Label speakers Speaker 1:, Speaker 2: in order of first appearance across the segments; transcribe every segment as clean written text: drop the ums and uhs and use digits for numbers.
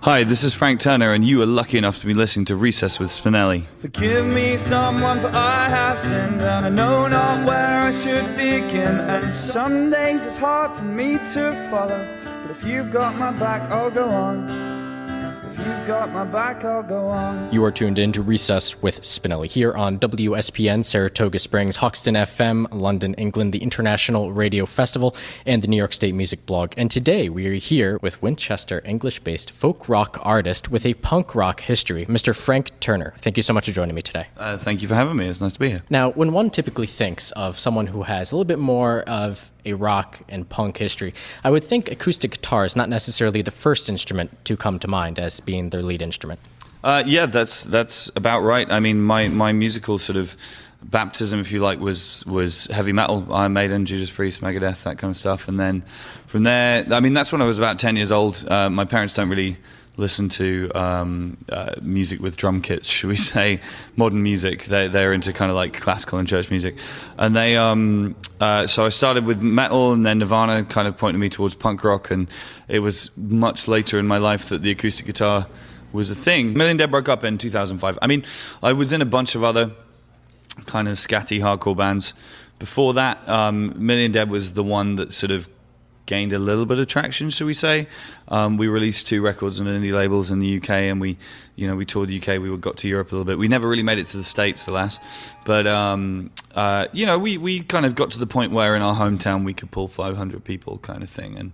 Speaker 1: Hi, this is Frank Turner, and you are lucky enough to be listening to Recess with Spinelli.
Speaker 2: Forgive me, someone, for I have sinned, and I know not where I should begin. And some days it's hard for me to follow, but if you've got my back, I'll go on. If you've got my back, I'll go on.
Speaker 3: You are tuned in to Recess with Spinelli here on WSPN, Saratoga Springs, Hoxton FM, London, England, the International Radio Festival, and the New York State Music Blog. And today we are here with Winchester, English-based folk rock artist with a punk rock history, Mr. Frank Turner. Thank you so much for joining me today.
Speaker 1: Thank you for having me. It's nice to be here.
Speaker 3: Now, when one typically thinks of someone who has a little bit more of a rock and punk history, I would think acoustic guitar is not necessarily the first instrument to come to mind as being their lead instrument.
Speaker 1: Yeah, that's about right. I mean, my musical sort of baptism, if you like, was heavy metal. Iron Maiden, Judas Priest, Megadeth, that kind of stuff. And then from there, I mean, that's when I was about 10 years old. My parents don't really listen to music with drum kits, should we say, modern music. They're into kind of like classical and church music. And they so I started with metal, and then Nirvana kind of pointed me towards punk rock, and it was much later in my life that the acoustic guitar was a thing. Million Dead broke up in 2005. I mean, I was in a bunch of other kind of scatty hardcore bands before that. Million Dead was the one that sort of gained a little bit of traction, shall we say. We released 2 records on indie labels in the UK, and we toured the UK. We got to Europe a little bit. We never really made it to the States, alas. But we kind of got to the point where in our hometown we could pull 500 people, kind of thing. And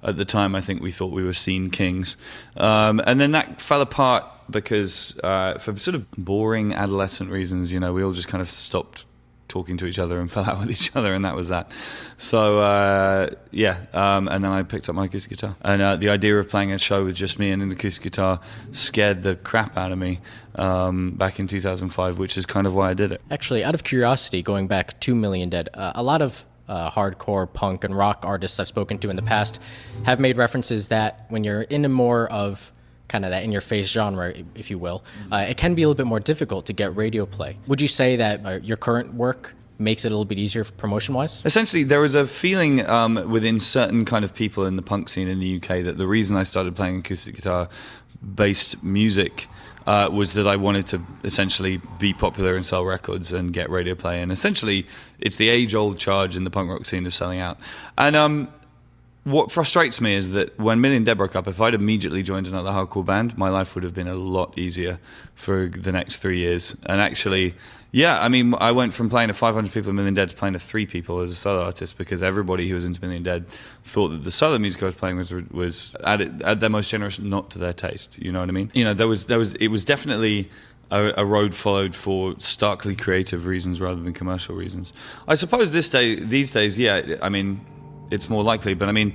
Speaker 1: at the time, I think we thought we were scene kings. And then that fell apart because for sort of boring adolescent reasons, we all just kind of stopped talking to each other and fell out with each other, and that was that. So and then I picked up my acoustic guitar, and the idea of playing a show with just me and an acoustic guitar scared the crap out of me back in 2005, which is kind of why I did it.
Speaker 3: Actually, out of curiosity, going back to Million Dead, a lot of hardcore punk and rock artists I've spoken to in the past have made references that when you're in a more of kind of that in-your-face genre, if you will, it can be a little bit more difficult to get radio play. Would you say that your current work makes it a little bit easier promotion-wise?
Speaker 1: Essentially, there was a feeling within certain kind of people in the punk scene in the UK that the reason I started playing acoustic guitar-based music was that I wanted to essentially be popular and sell records and get radio play. And essentially, it's the age-old charge in the punk rock scene of selling out. And what frustrates me is that when Million Dead broke up, if I'd immediately joined another hardcore band, my life would have been a lot easier for the next 3 years. And actually, yeah, I mean, I went from playing to 500 people in Million Dead to playing to 3 people as a solo artist, because everybody who was into Million Dead thought that the solo music I was playing was at their most generous, not to their taste. You know what I mean? It was definitely a road followed for starkly creative reasons rather than commercial reasons. I suppose these days, yeah, I mean, it's more likely, but I mean,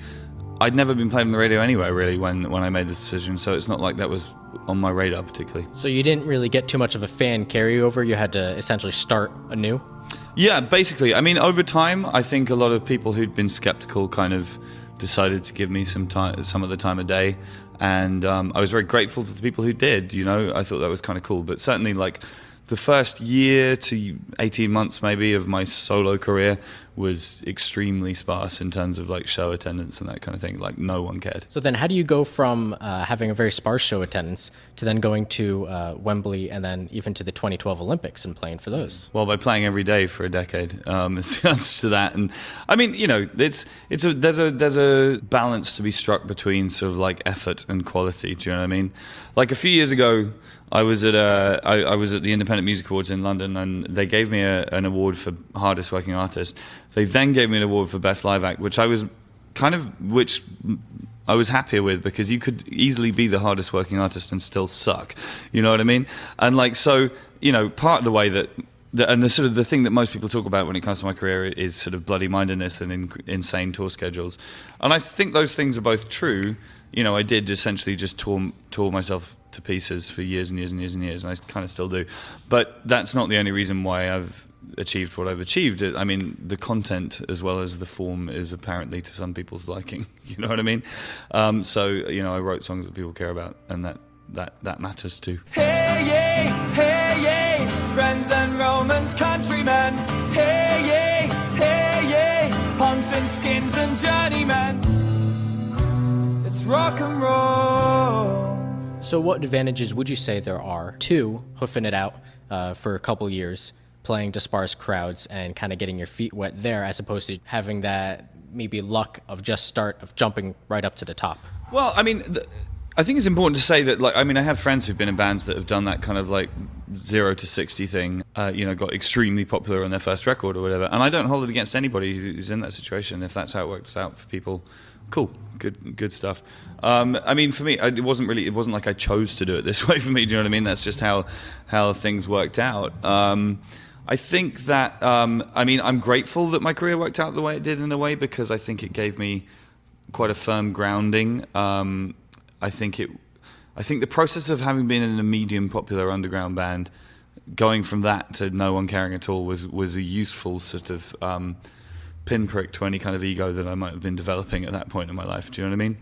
Speaker 1: I'd never been played on the radio anyway, really, when I made this decision, so it's not like that was on my radar particularly.
Speaker 3: So you didn't really get too much of a fan carryover? You had to essentially start anew?
Speaker 1: Yeah, basically. I mean, over time, I think a lot of people who'd been skeptical kind of decided to give me some of the time of day, and I was very grateful to the people who did. I thought that was kind of cool, but certainly, like, the first year to 18 months maybe of my solo career was extremely sparse in terms of like show attendance and that kind of thing. Like, no one cared.
Speaker 3: So then how do you go from having a very sparse show attendance to then going to Wembley and then even to the 2012 Olympics and playing for those?
Speaker 1: Well, by playing every day for a decade, is the answer to that. And I mean, there's a balance to be struck between sort of like effort and quality. Do you know what I mean? Like a few years ago, I was at the Independent Music Awards in London, and they gave me an award for hardest working artist. They then gave me an award for best live act, which I was happier with, because you could easily be the hardest working artist and still suck. You know what I mean? And like, so, part of the way that the thing that most people talk about when it comes to my career is sort of bloody-mindedness and insane tour schedules. And I think those things are both true. I did essentially just tour myself to pieces for years and years and years and years, and I kind of still do. But that's not the only reason why I've achieved what I've achieved. I mean, the content as well as the form is apparently to some people's liking. You know what I mean? So, I wrote songs that people care about, and that matters too.
Speaker 2: Hey, yay, friends and Romans, countrymen. Hey, yay, punks and skins and journeymen. It's rock and roll.
Speaker 3: So what advantages would you say there are to hoofing it out for a couple years, playing to sparse crowds and kind of getting your feet wet there, as opposed to having that maybe luck of jumping right up to the top?
Speaker 1: Well, I mean, I think it's important to say that, like, I mean, I have friends who've been in bands that have done that kind of like 0 to 60 thing, got extremely popular on their first record or whatever. And I don't hold it against anybody who's in that situation. If that's how it works out for people, cool, good stuff. I mean, for me, it wasn't like I chose to do it this way for me. Do you know what I mean? That's just how things worked out. I think that, I mean, I'm grateful that my career worked out the way it did in a way, because I think it gave me quite a firm grounding. I think the process of having been in a medium popular underground band, going from that to no one caring at all, was a useful sort of pinprick to any kind of ego that I might have been developing at that point in my life. Do you know what I mean?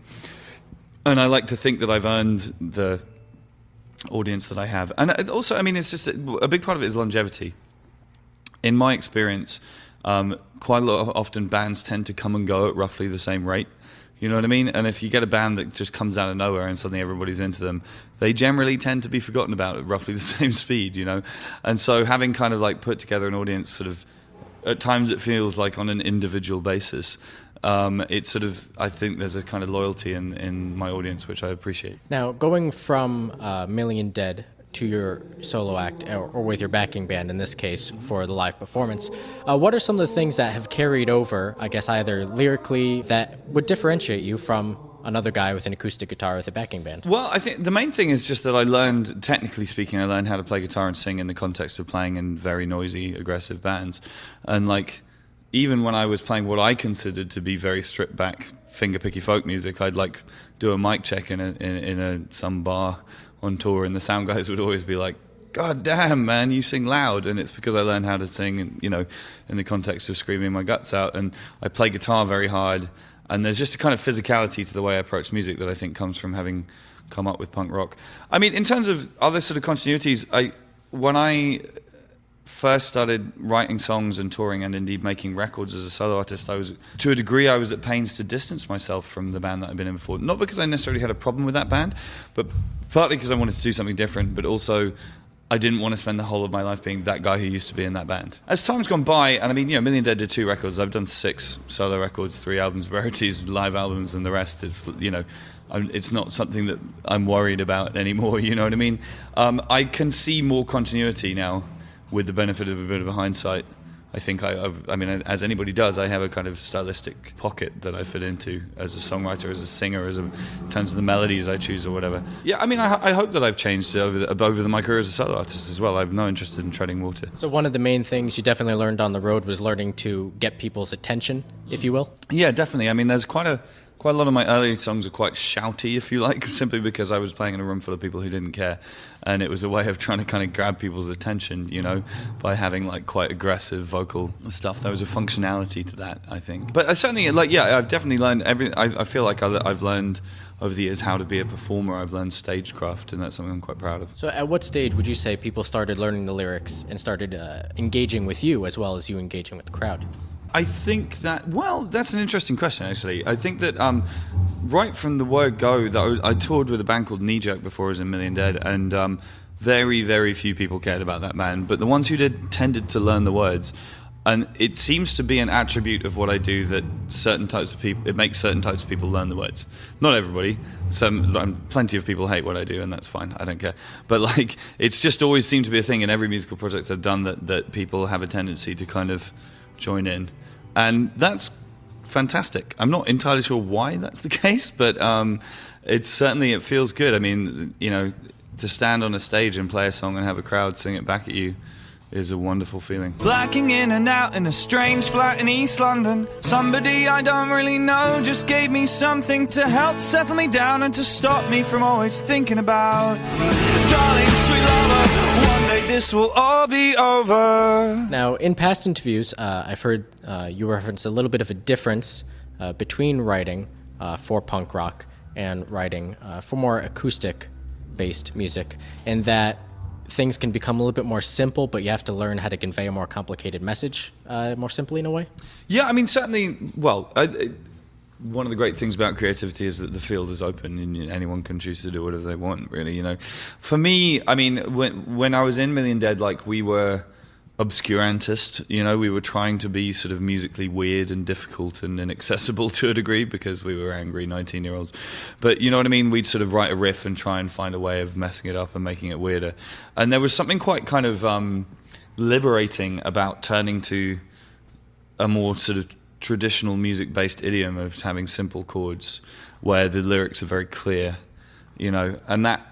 Speaker 1: And I like to think that I've earned the audience that I have. And also, I mean, it's just a big part of it is longevity. In my experience, quite a lot of often bands tend to come and go at roughly the same rate. You know what I mean? And if you get a band that just comes out of nowhere and suddenly everybody's into them, they generally tend to be forgotten about at roughly the same speed, you know? And so having kind of like put together an audience sort of, at times it feels like on an individual basis, it's sort of, I think there's a kind of loyalty in my audience, which I appreciate.
Speaker 3: Now, going from Million Dead to your solo act, or with your backing band in this case for the live performance, what are some of the things that have carried over, I guess, either lyrically, that would differentiate you from another guy with an acoustic guitar with a backing band?
Speaker 1: Well, I think the main thing is just that I learned, technically speaking, I learned how to play guitar and sing in the context of playing in very noisy, aggressive bands. And like, even when I was playing what I considered to be very stripped back fingerpicky folk music, I'd like do a mic check in some bar on tour, and the sound guys would always be like, "God damn, man, you sing loud." And it's because I learned how to sing, you know, in the context of screaming my guts out. And I play guitar very hard, and there's just a kind of physicality to the way I approach music that I think comes from having come up with punk rock. I mean, in terms of other sort of continuities, when I first started writing songs and touring and indeed making records as a solo artist, I was at pains to distance myself from the band that I'd been in before. Not because I necessarily had a problem with that band, but partly because I wanted to do something different, but also I didn't want to spend the whole of my life being that guy who used to be in that band. As time's gone by, and I mean, you know, Million Dead did 2 records. I've done 6 solo records, 3 albums, rarities, live albums, and the rest is, you know, it's not something that I'm worried about anymore, you know what I mean? I can see more continuity now with the benefit of a bit of a hindsight. I think I mean, as anybody does, I have a kind of stylistic pocket that I fit into as a songwriter, as a singer, in terms of the melodies I choose or whatever. Yeah, I mean, I hope that I've changed over my career as a solo artist as well. I have no interest in treading water.
Speaker 3: So one of the main things you definitely learned on the road was learning to get people's attention, if you will?
Speaker 1: Yeah, definitely. I mean, there's quite a lot of my early songs are quite shouty, if you like, simply because I was playing in a room full of people who didn't care. And it was a way of trying to kind of grab people's attention, you know, by having like quite aggressive vocal stuff. There was a functionality to that, I think. But I certainly, like, yeah, I've definitely learned I feel like I've learned over the years how to be a performer. I've learned stagecraft, and that's something I'm quite proud of.
Speaker 3: So at what stage would you say people started learning the lyrics and started engaging with you as well as you engaging with the crowd?
Speaker 1: I think that, well, that's an interesting question, actually. I think that right from the word go, that I toured with a band called Knee Jerk before I was in Million Dead, and very, very few people cared about that band. But the ones who did tended to learn the words. And it seems to be an attribute of what I do that it makes certain types of people learn the words. Not everybody. Plenty of people hate what I do, and that's fine. I don't care. But like, it's just always seemed to be a thing in every musical project I've done that people have a tendency to kind of join in. And that's fantastic. I'm not entirely sure why that's the case, but it feels good. I mean, you know, to stand on a stage and play a song and have a crowd sing it back at you is a wonderful feeling.
Speaker 2: Blacking in and out in a strange flat in East London. Somebody I don't really know just gave me something to help settle me down and to stop me from always thinking about, darling, sweet lover, one day this will all be over.
Speaker 3: Now, in past interviews, I've heard you reference a little bit of a difference between writing for punk rock and writing for more acoustic-based music, and that things can become a little bit more simple, but you have to learn how to convey a more complicated message more simply in a way?
Speaker 1: Yeah, I mean, certainly, well, one of the great things about creativity is that the field is open and anyone can choose to do whatever they want, really, you know. For me, I mean, when I was in Million Dead, like, we were obscurantist, you know, we were trying to be sort of musically weird and difficult and inaccessible to a degree because we were angry 19-year-olds. But you know what I mean? We'd sort of write a riff and try and find a way of messing it up and making it weirder. And there was something quite kind of liberating about turning to a more sort of traditional music-based idiom of having simple chords where the lyrics are very clear, you know, and that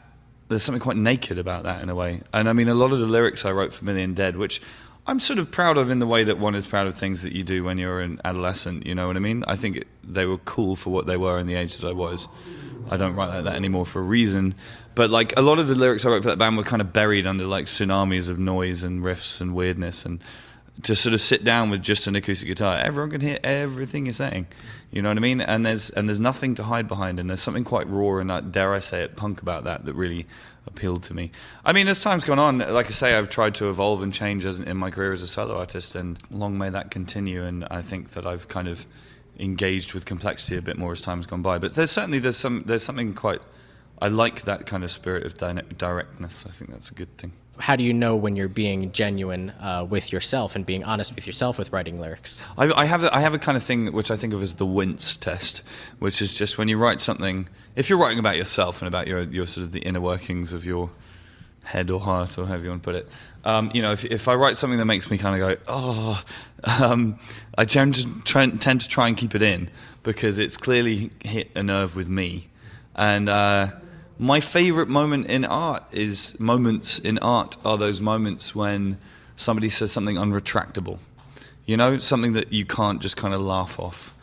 Speaker 1: there's something quite naked about that in a way. And I mean, a lot of the lyrics I wrote for Million Dead, which I'm sort of proud of in the way that one is proud of things that you do when you're an adolescent, you know what I mean? I think they were cool for what they were in the age that I was. I don't write like that anymore for a reason. But like a lot of the lyrics I wrote for that band were kind of buried under like tsunamis of noise and riffs and weirdness, and to sort of sit down with just an acoustic guitar, everyone can hear everything you're saying, you know what I mean? And there's nothing to hide behind, and there's something quite raw and, dare I say it, punk about that really appealed to me. I mean, as time's gone on, like I say, I've tried to evolve and change in my career as a solo artist, and long may that continue. And I think that I've kind of engaged with complexity a bit more as time's gone by. But there's something quite, I like that kind of spirit of directness. I think that's a good thing.
Speaker 3: How do you know when you're being genuine with yourself and being honest with yourself with writing lyrics?
Speaker 1: I have a kind of thing which I think of as the wince test, which is just when you write something, if you're writing about yourself and about your sort of the inner workings of your head or heart or however you want to put it, you know, if I write something that makes me kind of go, I tend to try and keep it in because it's clearly hit a nerve with me. And my favorite moments in art are those moments when somebody says something unretractable, you know, something that you can't just kind of laugh off,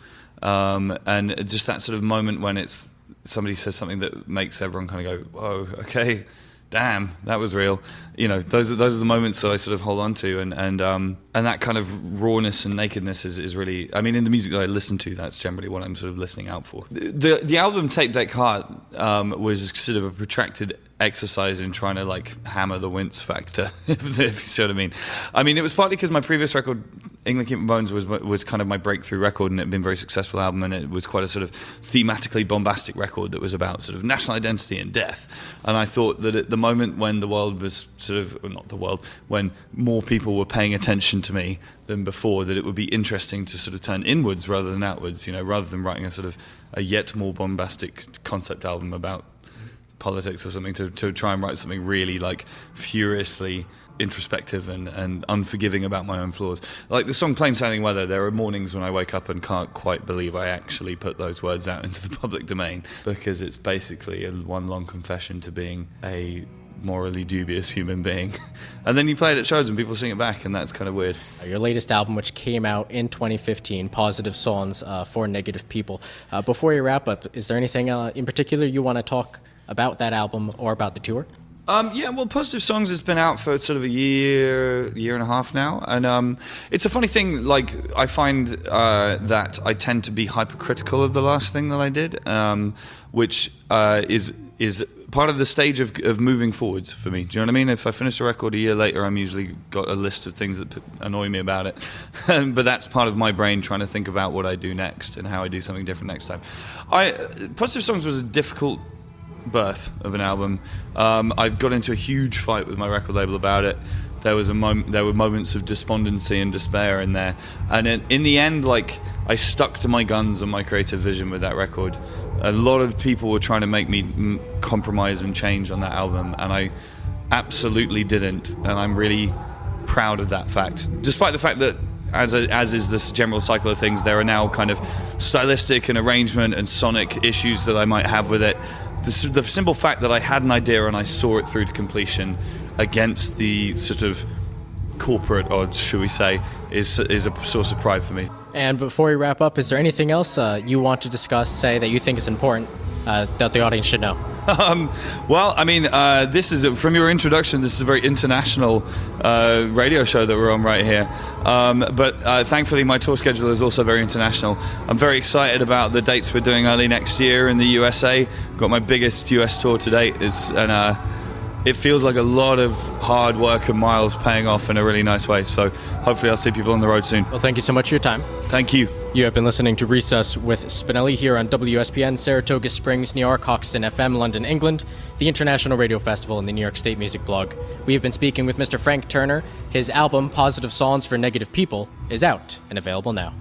Speaker 1: and just that sort of moment when it's somebody says something that makes everyone kind of go, whoa, okay, damn, that was real. You know, those are the moments that I sort of hold on to, and that kind of rawness and nakedness is really, I mean, in the music that I listen to, that's generally what I'm sort of listening out for. The album Tape Deck Heart was sort of a protracted exercise in trying to like hammer the wince factor, if you see what I mean. I mean, it was partly because my previous record, England Keep My Bones, was kind of my breakthrough record, and it had been a very successful album, and it was quite a sort of thematically bombastic record that was about sort of national identity and death. And I thought that at the moment when the world was sort of, well, not the world, when more people were paying attention to me than before, that it would be interesting to sort of turn inwards rather than outwards, you know, rather than writing a sort of a yet more bombastic concept album about politics or something, to try and write something really like furiously introspective and unforgiving about my own flaws. Like the song Plain Sailing Weather, there are mornings when I wake up and can't quite believe I actually put those words out into the public domain, because it's basically one long confession to being a morally dubious human being. And then you play it at shows and people sing it back, and that's kind of weird.
Speaker 3: Your latest album, which came out in 2015, Positive Songs for Negative People. Before you wrap up, is there anything in particular you want to talk about that album or about the tour?
Speaker 1: Yeah, well, Positive Songs has been out for sort of a year and a half now, and it's a funny thing. Like, I find that I tend to be hypercritical of the last thing that I did, which is part of the stage of moving forwards for me. Do you know what I mean? If I finish a record a year later, I'm usually got a list of things that annoy me about it, but that's part of my brain trying to think about what I do next and how I do something different next time. Positive Songs was a difficult birth of an album. I got into a huge fight with my record label about it. There were moments of despondency and despair in there, and in the end, like, I stuck to my guns on my creative vision with that record. A lot of people were trying to make me compromise and change on that album, and I absolutely didn't, and I'm really proud of that fact, despite the fact that as is this general cycle of things, there are now kind of stylistic and arrangement and sonic issues that I might have with it. The simple fact that I had an idea and I saw it through to completion against the sort of corporate odds, should we say, is a source of pride for me.
Speaker 3: And before we wrap up, is there anything else you want to discuss, say, that you think is important that the audience should know?
Speaker 1: Well, I mean, this is, from your introduction, this is a very international radio show that we're on right here. But thankfully, my tour schedule is also very international. I'm very excited about the dates we're doing early next year in the USA. Got my biggest US tour to date. It feels like a lot of hard work and miles paying off in a really nice way. So hopefully I'll see people on the road soon.
Speaker 3: Well, thank you so much for your time.
Speaker 1: Thank you.
Speaker 3: You have been listening to Recess with Spinelli here on WSPN, Saratoga Springs, New York, Hoxton FM, London, England, the International Radio Festival, and the New York State Music Blog. We have been speaking with Mr. Frank Turner. His album, Positive Songs for Negative People, is out and available now.